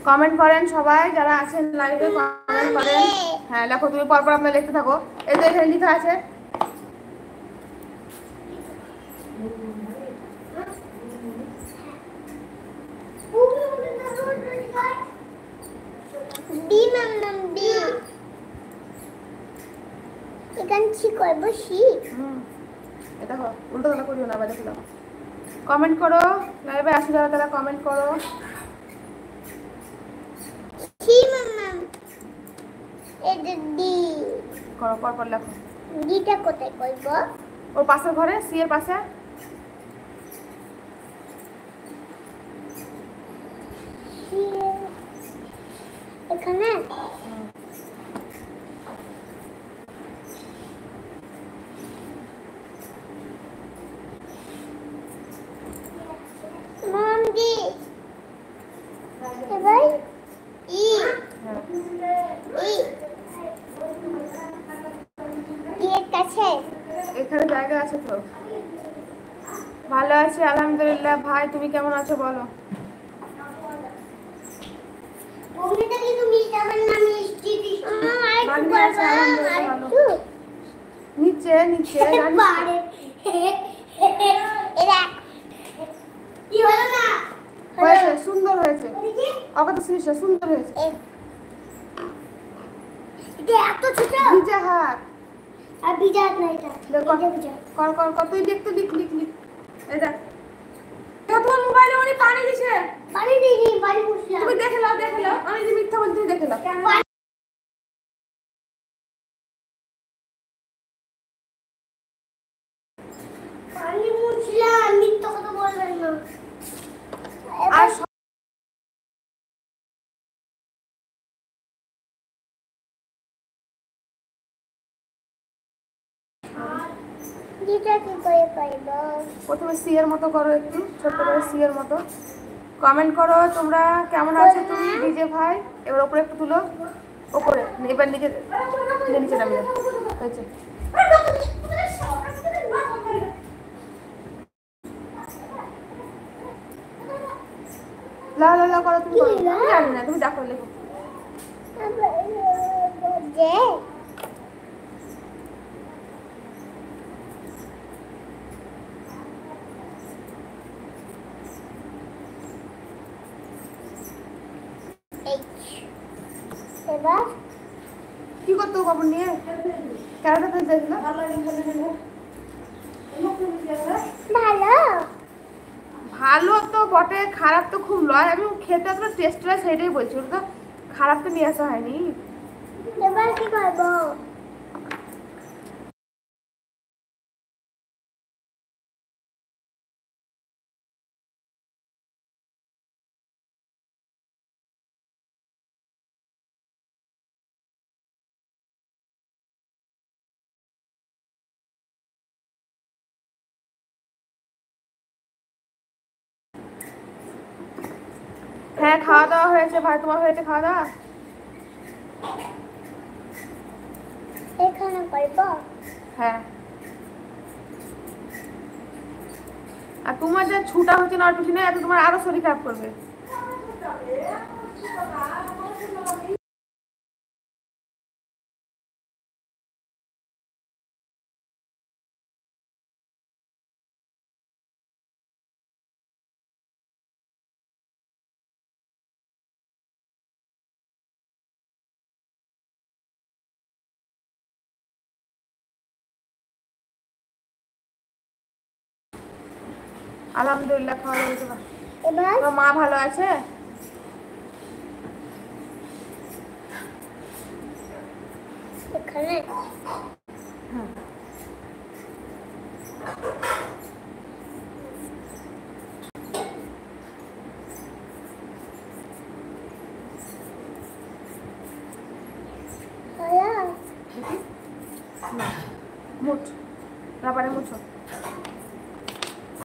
Comment করেন সবাই যারা আছেন লাইভে, কমেন্ট করেন। হ্যাঁ লেখো, তুমি পরপর আপনার লিখতে থাকো। এই তো এখানে লেখা আছে। দেখো উল্টো তলা করিও না, দেখো দাও। কমেন্ট করো, লাইভে আসো যারা তারা কমেন্ট করো। করো পরপর লেখো। ডিটা কোথায় করব? ওর পাশের ঘরে, সি এর পাশে। এখানে মামদি এবার ই এর কাছে এখানে জায়গা আছে তো। ভালো আছি আলহামদুলিল্লাহ। ভাই তুমি কেমন আছো বলো? মমিটা কিন্তু মিষ্টার নাম মিষ্টি দিছি। ভালো আছে আলহামদুলিল্লাহ। ভালো নিচে নিচে বাড়ে এরা কি হলো না? হয়েছে, সুন্দর হয়েছে। অগত শ্রীষা সুন্দর হয়েছে। এটা এত ছোট ভিজা হাত আর ভিজা হাত না, এটা ভিজা কর কর কর, তুই দেখতে লিখ লিখ লিখ। এটা তোমার মোবাইলে উনি পানি দিছে। পানি দিইনি, পানি পুষলাম। তুমি দেখে নাও, দেখে নাও। আমি যে মিথ্যা বলছি, তুমি দেখে নাও। পানি মুছলাম, মিথ্যা কথা বলবেন না। আর ডিটা কি করে করব? প্রথমে সি এর মতো করো, একটু ছোট্ট করে সি এর মতো। কমেন্ট করো তোমরা কেমন আছো তুমি ডিজে ভাই। এবার উপরে একটু তুলো, উপরে। এবার নিচে নিচে নামিয়ে হয়েছে। লা লা লা করো, তুমি করো। আমি জানি না, তুমি দেখো লেখো। যে এবার কি করতো খবর নিয়ে? ক্যারাটা তো দেখলো ভালো ভালো তো বটে, খারাপ তো খুব নয়। আমি খেতে এত টেস্ট হয় সেটাই বলছি, ওটা তো খারাপ তো নিয়ে আসা হয়নি। এবার কি করবো? হ্যাঁ খাওয়া দাওয়া হয়েছে ভাই, তোমার হয়েছে খাওয়া দাওয়া? এখানে করবো? হ্যাঁ। আর তোমার যা ছুটা হচ্ছে না টুসি না, এত তোমার আরো শরীর খারাপ করবে। আলহামদুলিল্লাহ খাওয়া হয়েছে। এবার তোমার মা ভালো আছে? এখানে হ্যাঁ